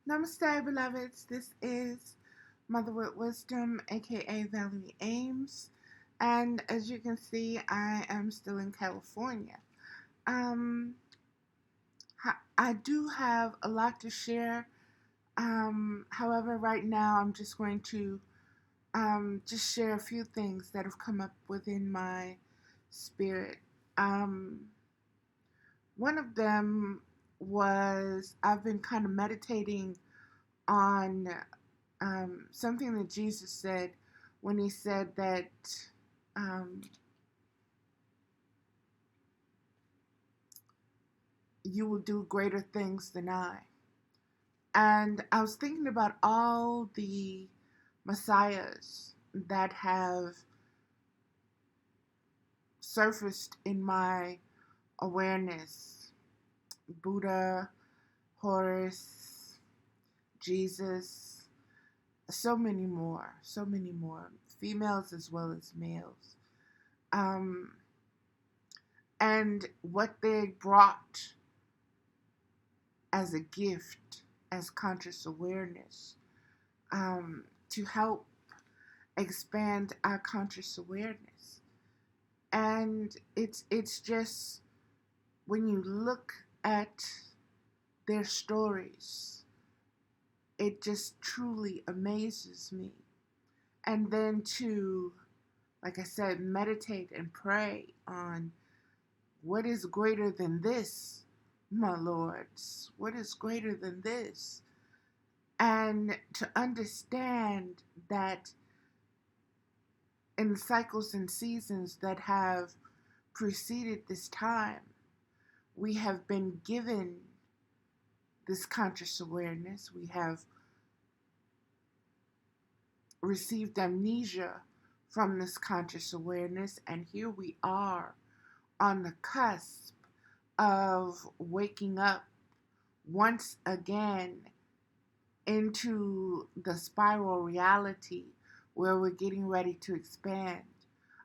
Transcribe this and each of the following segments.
Namaste, beloveds. This is Mother with Wisdom, aka Valerie Ames. And as you can see, I am still in California. Um, I do have a lot to share. However, right now I'm just going to just share a few things that have come up within my spirit. Um, One of them was I've been kind of meditating on something that Jesus said when he said that um, you will do greater things than I. And I was thinking about all the messiahs that have surfaced in my awareness: Buddha, Horus, Jesus, so many more, females as well as males. Um, and what they brought as a gift, as conscious awareness, to help expand our conscious awareness. And it's just when you look at their stories, it just truly amazes me. And then to, like I said, meditate and pray on what is greater than this, my lords? What is greater than this? And to understand that in the cycles and seasons that have preceded this time, we have been given this conscious awareness. We have received amnesia from this conscious awareness, and here we are on the cusp of waking up once again into the spiral reality where we're getting ready to expand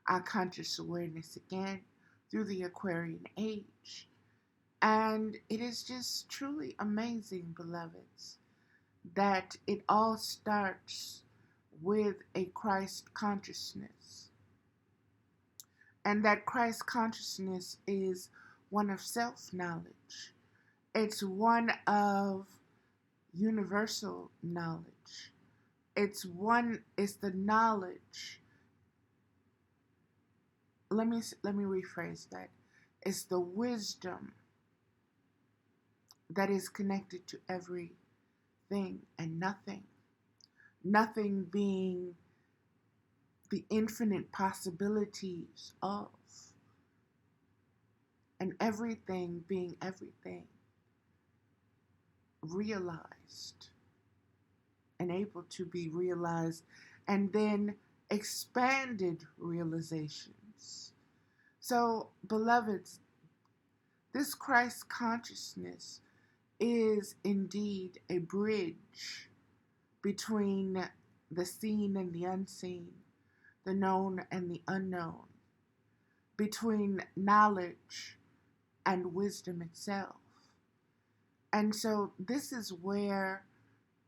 our conscious awareness again through the Aquarian age. And it is just truly amazing, beloveds, that it all starts with a Christ consciousness. And that Christ consciousness is one of self knowledge, it's one of universal knowledge. It's the knowledge. Let me rephrase that. It's the wisdom that is connected to everything and nothing. Nothing being the infinite possibilities of, and everything being everything realized and able to be realized, and then expanded realizations. So, beloveds, this Christ consciousness is indeed a bridge between the seen and the unseen, the known and the unknown, between knowledge and wisdom itself. And so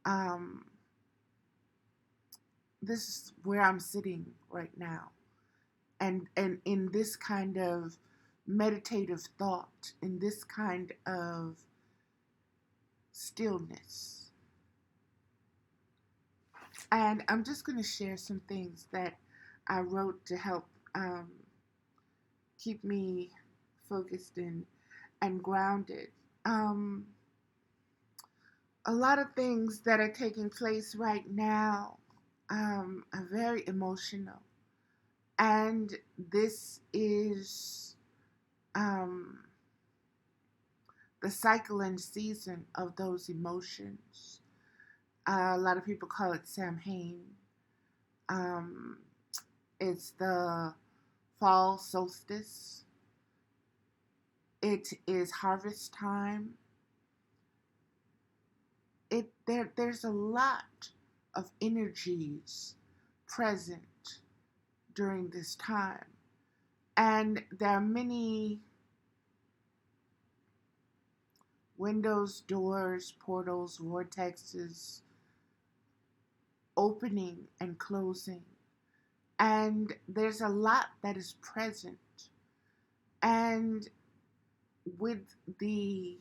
um, this is where I'm sitting right now, and in this kind of meditative thought, in this kind of stillness. And I'm just going to share some things that I wrote to help keep me focused and grounded. Um, a lot of things that are taking place right now are very emotional. And this is um, the cycle and season of those emotions. A lot of people call it Samhain. Um, it's the fall solstice. It is harvest time. There's a lot of energies present during this time, and there are many windows, doors, portals, vortexes, opening and closing. And there's a lot that is present. And with the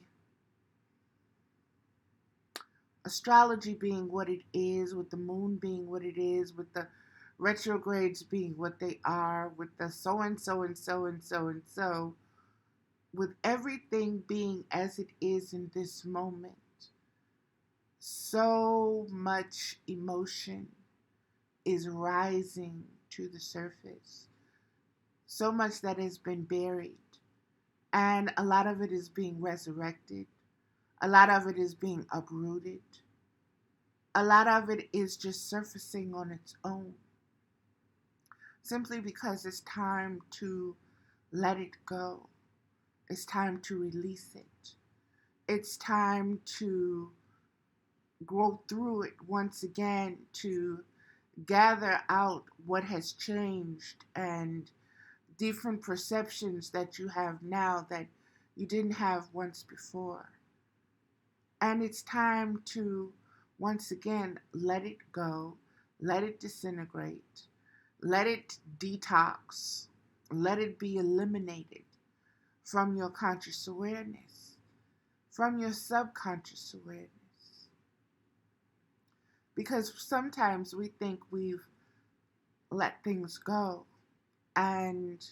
astrology being what it is, with the moon being what it is, with the retrogrades being what they are, with the so and so and so and so and so, with everything being as it is in this moment, so much emotion is rising to the surface. So much that has been buried. And a lot of it is being resurrected. A lot of it is being uprooted. A lot of it is just surfacing on its own. Simply because it's time to let it go. It's time to release it. It's time to grow through it once again, to gather out what has changed and different perceptions that you have now that you didn't have once before. And it's time to once again let it go, let it disintegrate, let it detox, let it be eliminated from your conscious awareness, from your subconscious awareness. Because sometimes we think we've let things go and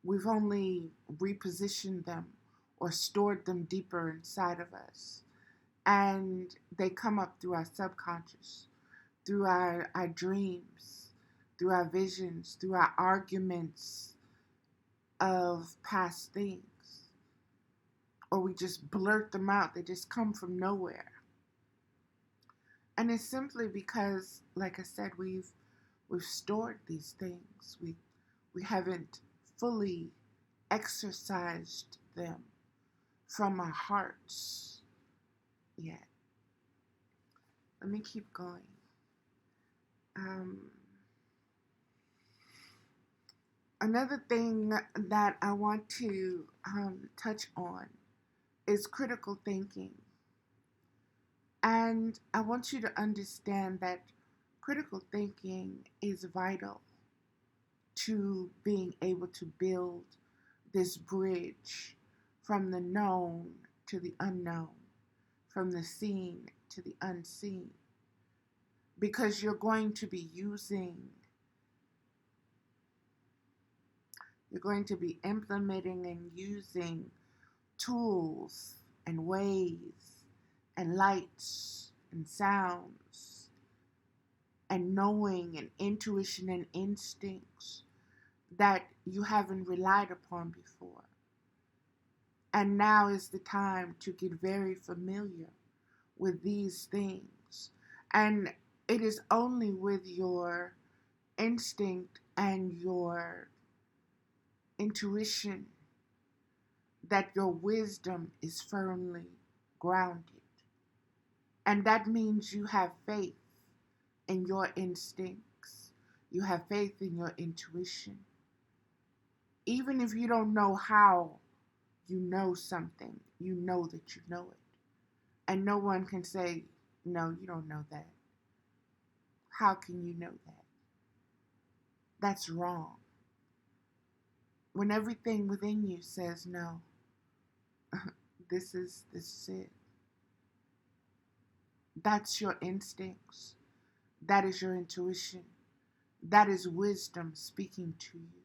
we've only repositioned them or stored them deeper inside of us. And they come up through our subconscious, through our dreams, through our visions, through our arguments of past things. Or we just blurt them out. They just come from nowhere. And it's simply because, like I said, we've stored these things. We haven't fully exercised them from our hearts yet. Let me keep going. Another thing that I want to touch on is critical thinking. And I want you to understand that critical thinking is vital to being able to build this bridge from the known to the unknown, from the seen to the unseen. Because you're going to be implementing and using tools and ways and lights and sounds and knowing and intuition and instincts that you haven't relied upon before. And now is the time to get very familiar with these things. And it is only with your instinct and your intuition that your wisdom is firmly grounded. And that means you have faith in your instincts. You have faith in your intuition. Even if you don't know how you know something, you know that you know it. And no one can say, no, you don't know that. How can you know that? That's wrong. When everything within you says no, this is it. That's your instincts. That is your intuition. That is wisdom speaking to you.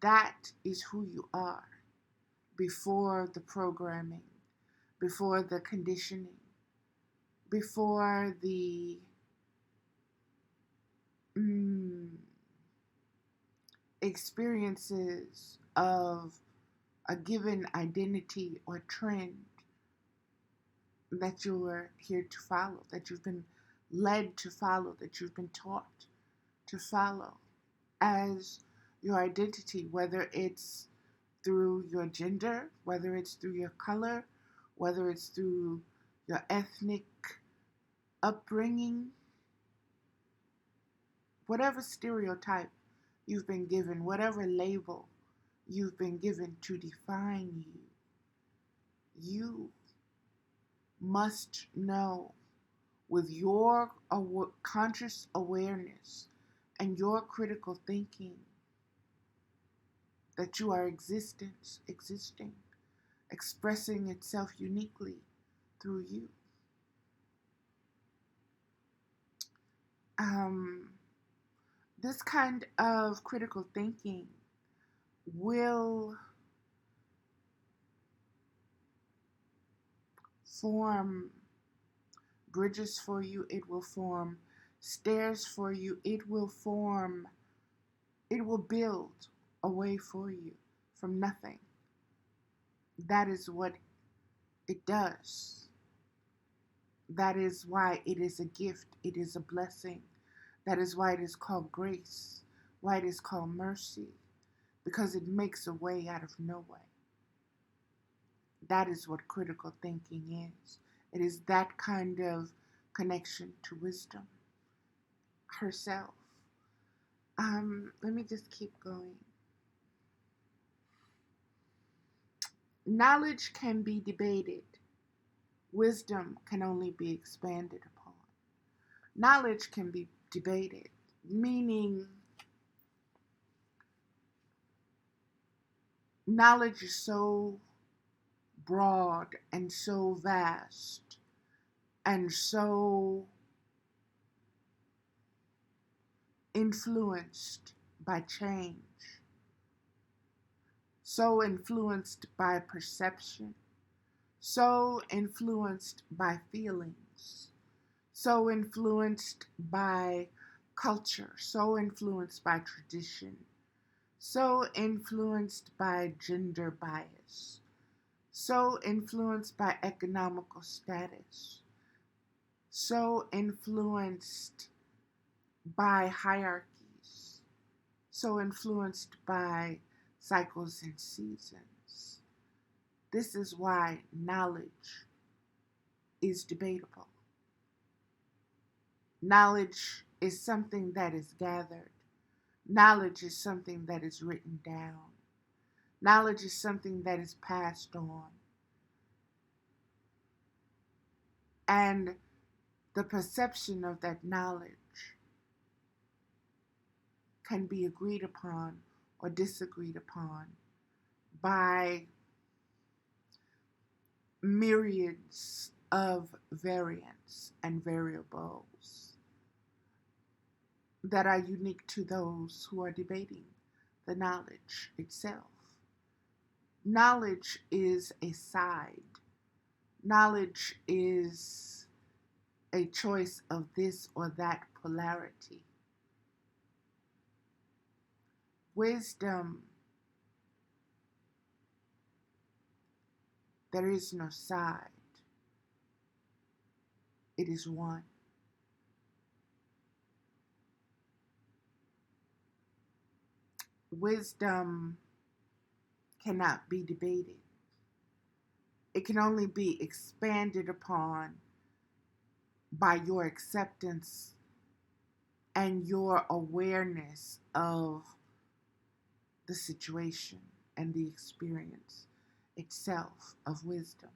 That is who you are before the programming, before the conditioning, before the experiences of a given identity or trend that you were here to follow, that you've been led to follow, that you've been taught to follow as your identity, whether it's through your gender, whether it's through your color, whether it's through your ethnic upbringing, whatever stereotype you've been given, whatever label you've been given to define you. You must know with your conscious awareness and your critical thinking that you are existing, expressing itself uniquely through you. Um, this kind of critical thinking will form bridges for you, it will form stairs for you, it will build a way for you from nothing. That is what it does. That is why it is a gift, it is a blessing. That is why it is called grace, why it is called mercy, because it makes a way out of no way. That is what critical thinking is. It is that kind of connection to wisdom herself. Let me just keep going. Knowledge can be debated. Wisdom can only be expanded upon. Knowledge can be debated, meaning knowledge is so broad and so vast and so influenced by change, so influenced by perception, so influenced by feelings, so influenced by culture, so influenced by tradition, so influenced by gender bias, so influenced by economical status, so influenced by hierarchies, so influenced by cycles and seasons. This is why knowledge is debatable. Knowledge is something that is gathered. Knowledge is something that is written down. Knowledge is something that is passed on. And the perception of that knowledge can be agreed upon or disagreed upon by myriads of variants and variables that are unique to those who are debating the knowledge itself. Knowledge is a side. Knowledge is a choice of this or that polarity. Wisdom, there is no side. It is one. Wisdom cannot be debated. It can only be expanded upon by your acceptance and your awareness of the situation and the experience itself of wisdom's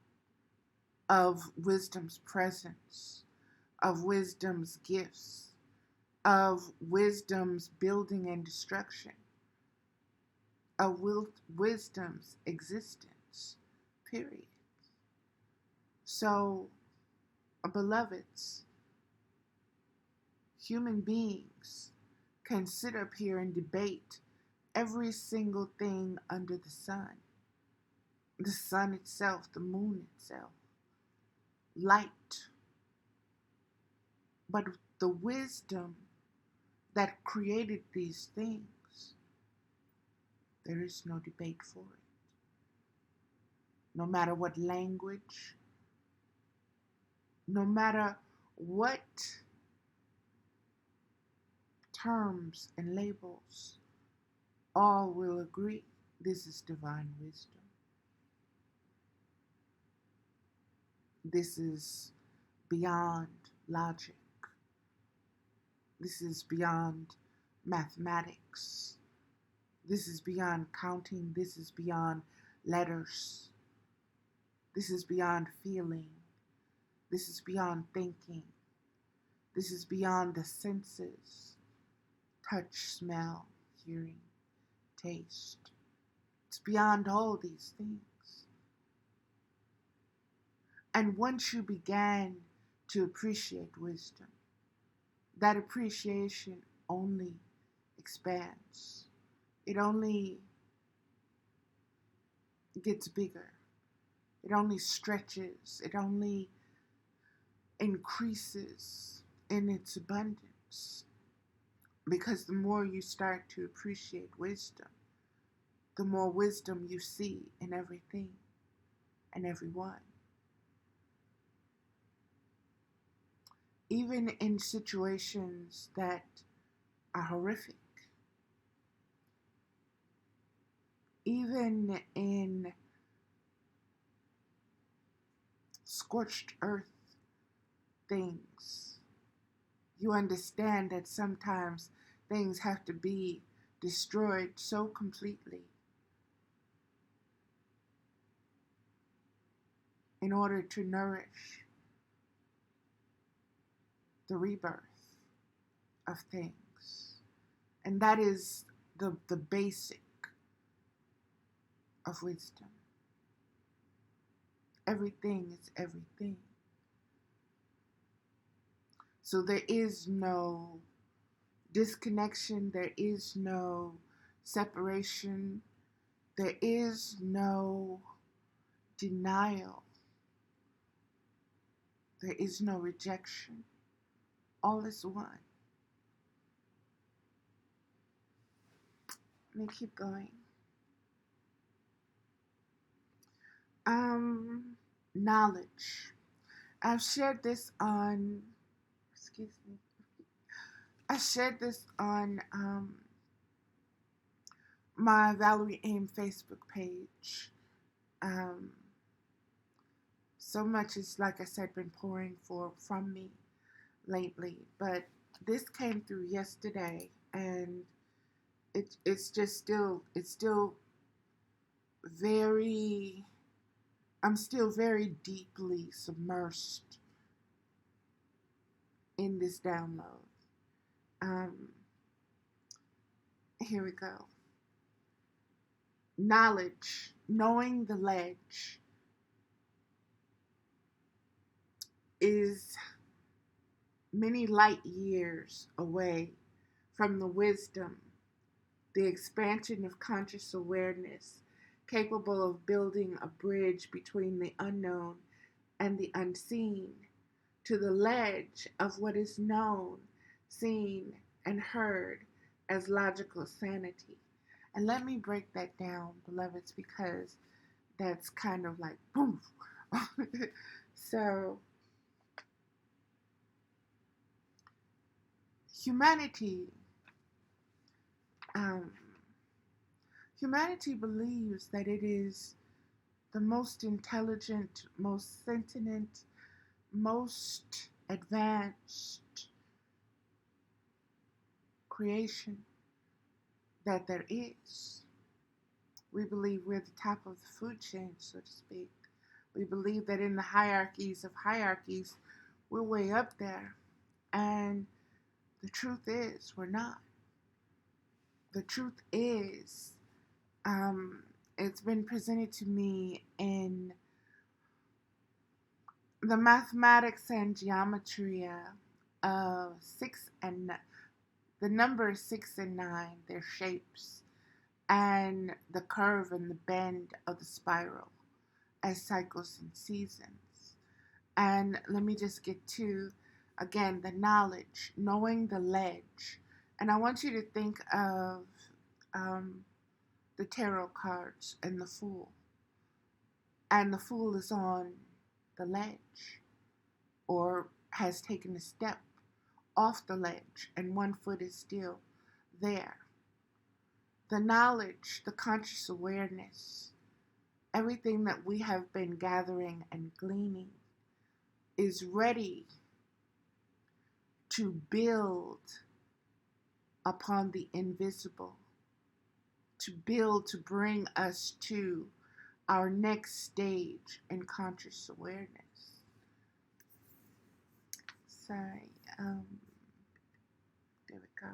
presence, of wisdom's gifts, of wisdom's building and destruction, of wisdom's existence, period. So, beloveds, human beings can sit up here and debate every single thing under the sun itself, the moon itself, light. But the wisdom that created these things, there is no debate for it. No matter what language, no matter what terms and labels, all will agree this is divine wisdom. This is beyond logic. This is beyond mathematics. This is beyond counting. This is beyond letters. This is beyond feeling. This is beyond thinking. This is beyond the senses: touch, smell, hearing, taste. It's beyond all these things. And once you began to appreciate wisdom, that appreciation only expands. It only gets bigger. It only stretches. It only increases in its abundance. Because the more you start to appreciate wisdom, the more wisdom you see in everything and everyone. Even in situations that are horrific, even in scorched earth things, you understand that sometimes things have to be destroyed so completely in order to nourish the rebirth of things. And that is the basic of wisdom. Everything is everything. So there is no disconnection, there is no separation, there is no denial, there is no rejection. All is one. Let me keep going. Knowledge. I've shared this on, excuse me, I shared this on my Valerie Aim Facebook page. So much is, like I said, been pouring from me lately, but this came through yesterday, and it's still very, I'm still very deeply submersed in this download. Here we go. Knowledge, knowing the ledge, is many light years away from the wisdom, the expansion of conscious awareness, capable of building a bridge between the unknown and the unseen, to the ledge of what is known, seen, and heard as logical sanity. And let me break that down, beloveds, because that's kind of like boom. So, humanity um, humanity believes that it is the most intelligent, most sentient, most advanced creation that there is. We believe we're the top of the food chain, so to speak. We believe that in the hierarchies of hierarchies, we're way up there. And the truth is, we're not. The truth is, it's been presented to me in the mathematics and geometry of the numbers 6 and 9, their shapes, and the curve and the bend of the spiral as cycles and seasons. And let me just get to, again, the knowledge, knowing the ledge. And I want you to think of the tarot cards and the Fool. And the Fool is on the ledge, or has taken a step off the ledge, and one foot is still there. The knowledge, the conscious awareness, everything that we have been gathering and gleaning is ready to build upon the invisible, to build, to bring us to our next stage in conscious awareness. Sorry, there we go.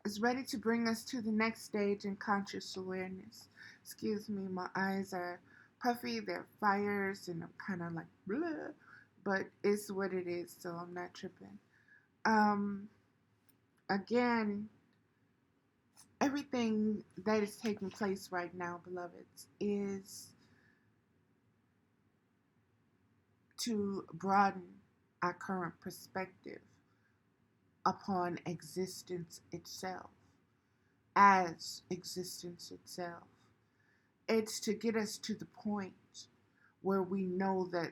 Is ready to bring us to the next stage in conscious awareness. Excuse me, my eyes are puffy, they're fires, and I'm kind of like blah, but it's what it is, so I'm not tripping. Um, Again, everything that is taking place right now, beloveds, is to broaden our current perspective upon existence itself, as existence itself. It's to get us to the point where we know that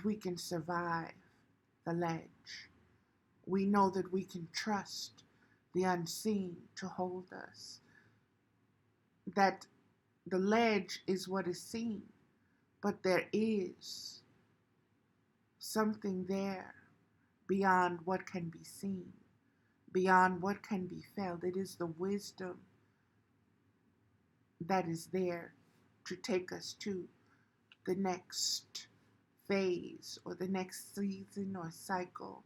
we can survive the ledge. We know that we can trust the unseen to hold us. That the ledge is what is seen, but there is something there beyond what can be seen, beyond what can be felt. It is the wisdom that is there to take us to the next phase or the next season or cycle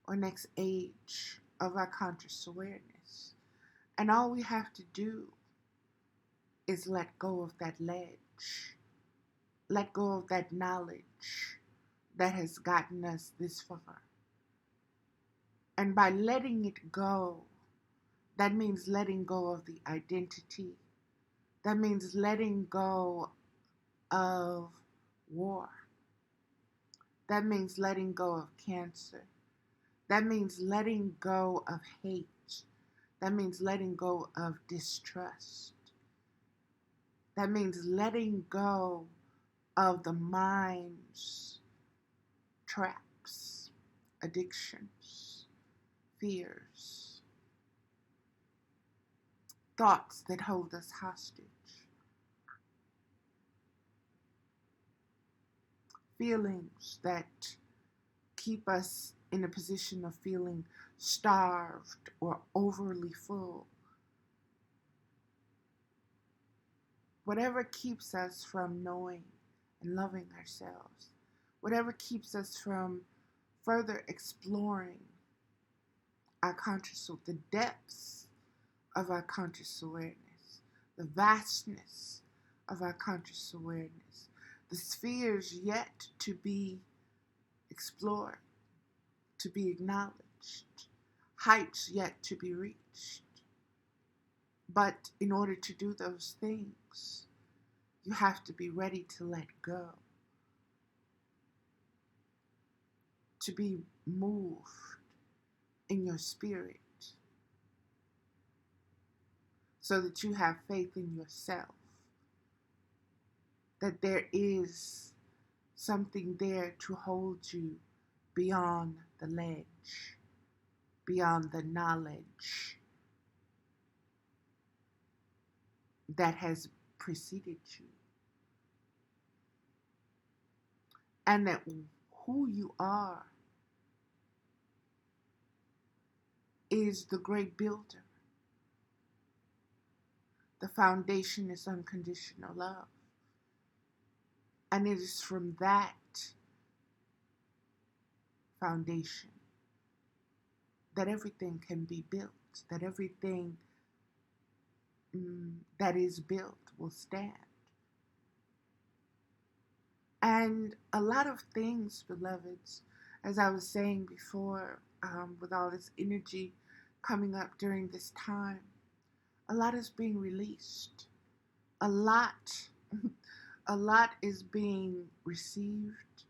or next age of our conscious awareness. And all we have to do is let go of that ledge, let go of that knowledge that has gotten us this far. And by letting it go, that means letting go of the identity. That means letting go of war. That means letting go of cancer. That means letting go of hate. That means letting go of distrust. That means letting go of the mind's traps, addictions, fears, thoughts that hold us hostage, feelings that keep us in a position of feeling starved or overly full. Whatever keeps us from knowing and loving ourselves, whatever keeps us from further exploring our conscious, the depths of our conscious awareness, the vastness of our conscious awareness, the spheres yet to be explored, to be acknowledged, heights yet to be reached. But in order to do those things, you have to be ready to let go, to be moved in your spirit, so that you have faith in yourself, that there is something there to hold you beyond the ledge, beyond the knowledge that has preceded you. And that who you are is the great builder. The foundation is unconditional love. And it is from that foundation that everything can be built, that everything that is built will stand. And a lot of things, beloveds, as I was saying before, with all this energy coming up during this time, a lot is being released. A lot, a lot is being received,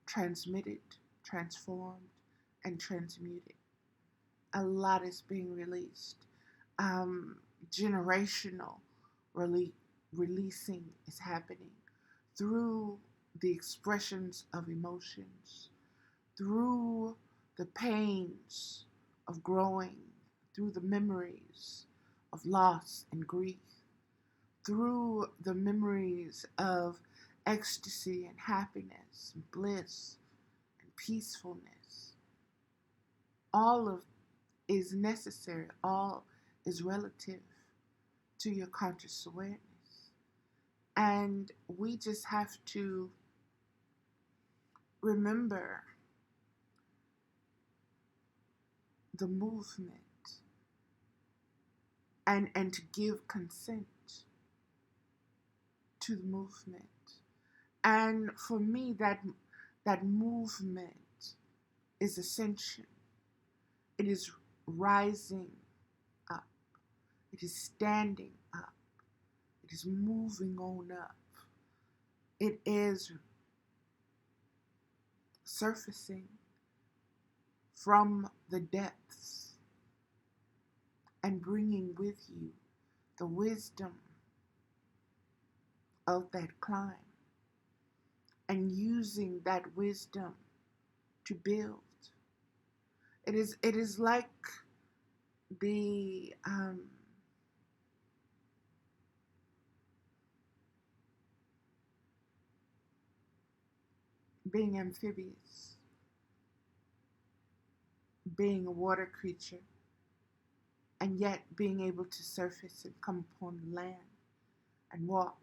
transmitted, transformed, and transmuted. A lot is being released. Generational releasing is happening through the expressions of emotions, through the pains of growing, through the memories of loss and grief, through the memories of ecstasy and happiness and bliss and peacefulness. All of is necessary, all is relative to your conscious awareness. And we just have to remember the movement and to give consent to the movement. And for me, that movement is ascension. It is rising up. It is standing up. It is moving on up. It is surfacing from the depths and bringing with you the wisdom of that climb and using that wisdom to build. It is like the being amphibious, being a water creature, and yet being able to surface and come upon the land and walk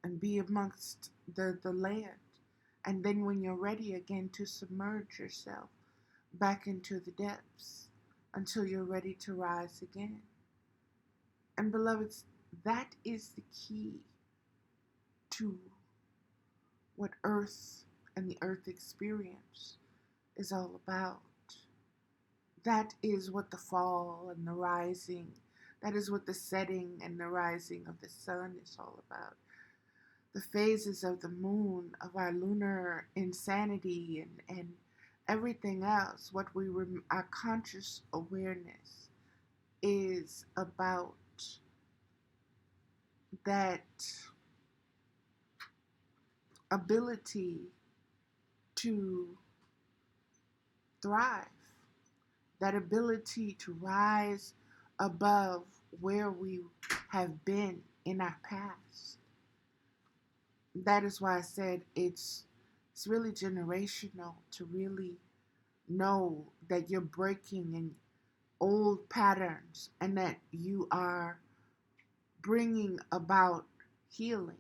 and be amongst the land. And then when you're ready again to submerge yourself back into the depths until you're ready to rise again. And beloveds, that is the key to what earth and the earth experience is all about. That is what the fall and the rising, that is what the setting and the rising of the sun is all about. The phases of the moon, of our lunar insanity and everything else, our conscious awareness is about that ability to thrive, that ability to rise above where we have been in our past. That is why I said it's really generational to really know that you're breaking in old patterns and that you are bringing about healing,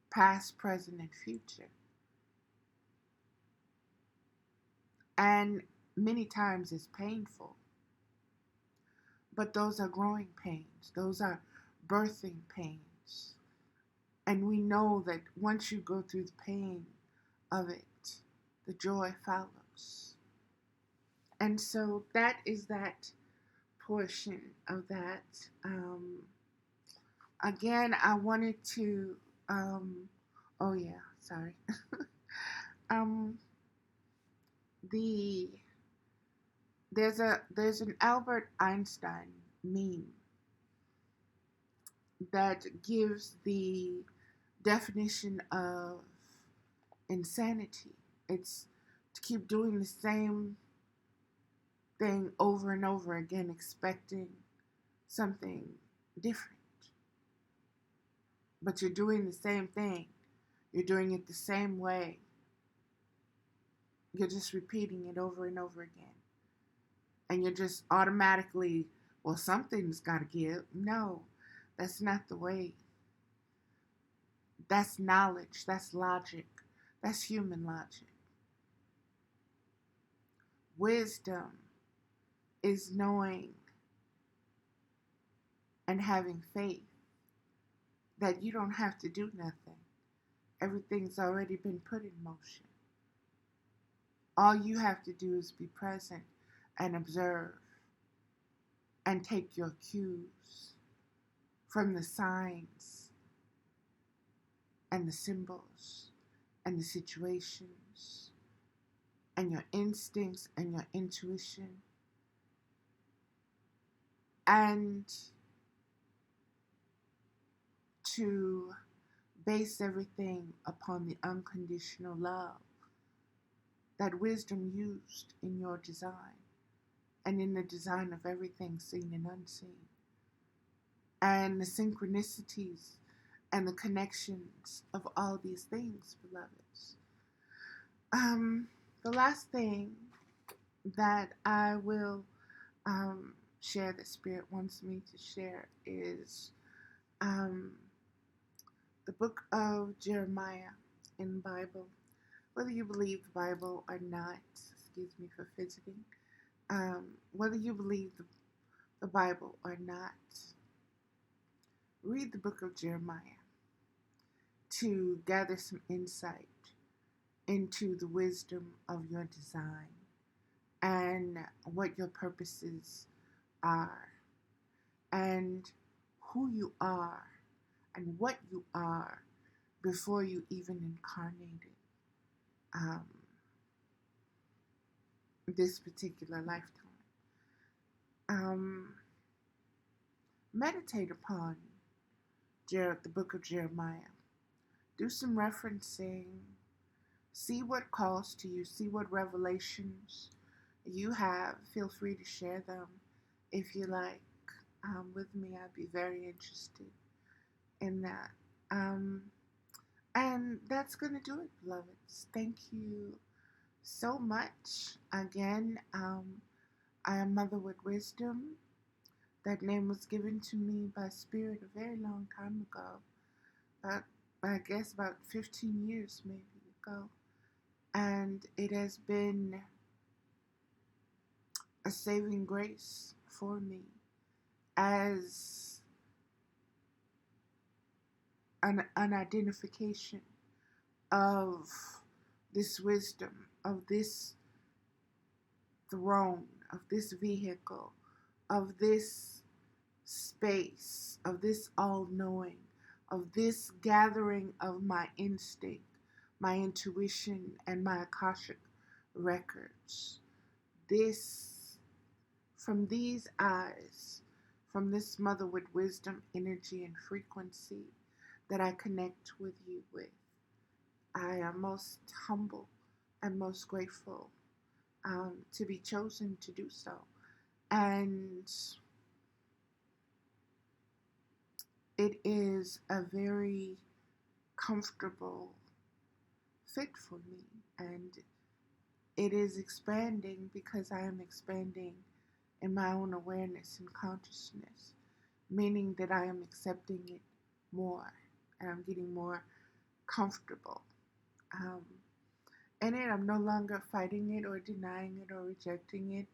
past, present, and future. And many times it's painful, but those are growing pains, those are birthing pains. And we know that once you go through the pain of it, the joy follows. And so that is that portion of that. Again, I wanted to, oh yeah, sorry. the there's an Albert Einstein meme that gives the definition of insanity. It's to keep doing the same thing over and over again, expecting something different. But you're doing the same thing. You're doing it the same way. You're just repeating it over and over again. And you're just automatically, well, something's got to give. No, that's not the way. That's knowledge. That's logic. That's human logic. Wisdom is knowing and having faith that you don't have to do nothing. Everything's already been put in motion. All you have to do is be present and observe and take your cues from the signs and the symbols and the situations and your instincts and your intuition, and to base everything upon the unconditional love that wisdom used in your design and in the design of everything seen and unseen, and the synchronicities and the connections of all these things, beloveds. The last thing that I will share that Spirit wants me to share is um, the book of Jeremiah in the Bible. Whether you believe the Bible or not, excuse me for fidgeting, whether you believe the Bible or not, read the book of Jeremiah to gather some insight into the wisdom of your design and what your purposes are and who you are and what you are before you even incarnated um, this particular lifetime. Um, Meditate upon the book of Jeremiah. Do some referencing. See what calls to you. See what revelations you have. Feel free to share them if you like with me. I'd be very interested in that. And that's going to do it, beloveds. Thank you so much. Again, I am Mother with Wisdom. That name was given to me by Spirit a very long time ago. I guess about 15 years maybe ago. And it has been a saving grace for me as an identification of this wisdom, of this throne, of this vehicle, of this space, of this all-knowing, of this gathering of my instinct, my intuition, and my Akashic records. This, from these eyes, from this Mother with Wisdom, energy, and frequency that I connect with you with, I am most humble and most grateful to be chosen to do so. And it is a very comfortable fit for me, and it is expanding because I am expanding in my own awareness and consciousness, meaning that I am accepting it more and I'm getting more comfortable in it. I'm no longer fighting it or denying it or rejecting it,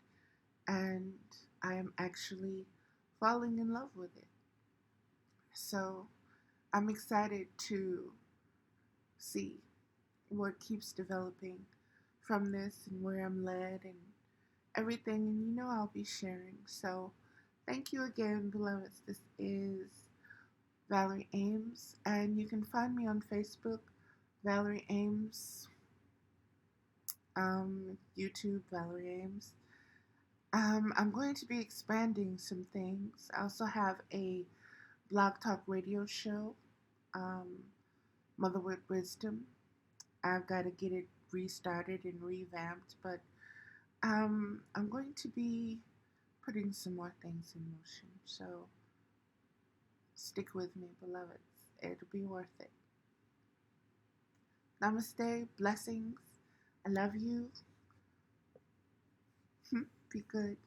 and I am actually falling in love with it. So I'm excited to see what keeps developing from this and where I'm led and everything. And you know I'll be sharing. So thank you again, beloveds. This is Valerie Ames, and you can find me on Facebook, Valerie Ames, YouTube, Valerie Ames. I'm going to be expanding some things. I also have a blog talk radio show, Mother with Wisdom. I've got to get it restarted and revamped, but I'm going to be putting some more things in motion. So stick with me, beloveds. It'll be worth it. Namaste, blessings. I love you. Be good.